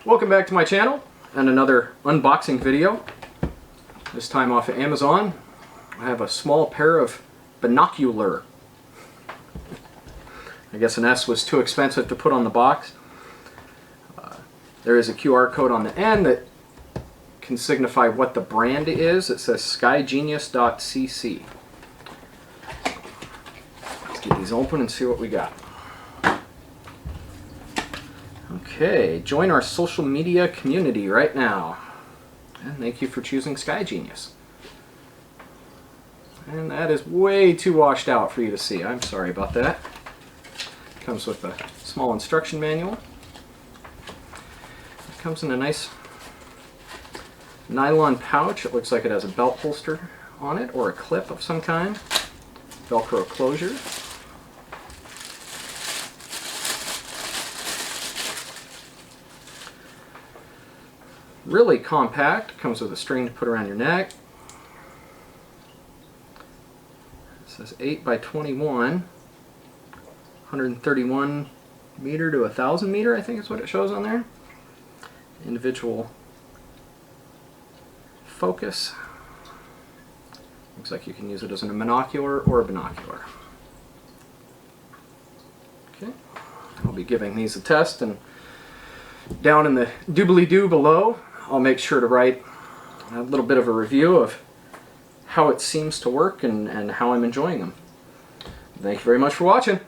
Welcome back to my channel and another unboxing video. This time off of Amazon. I have a small pair of binocular. I guess an S was too expensive to put on the box. There is a QR code on the end that can signify what the brand is. It says skygenius.cc. Let's get these open and see what we got. Okay, join our social media community right now. And thank you for choosing Skygenius. And that is way too washed out for you to see. I'm sorry about that. Comes with a small instruction manual. It comes in a nice nylon pouch. It looks like it has a belt holster on it or a clip of some kind. Velcro closure. Really compact. Comes with a string to put around your neck. It says 8 by 21, 131 meter to 1,000 meter, I think is what it shows on there. Individual focus. Looks like you can use it as a monocular or a binocular. Okay, I'll be giving these a test, and down in the doobly-doo below I'll make sure to write a little bit of a review of how it seems to work and how I'm enjoying them. Thank you very much for watching.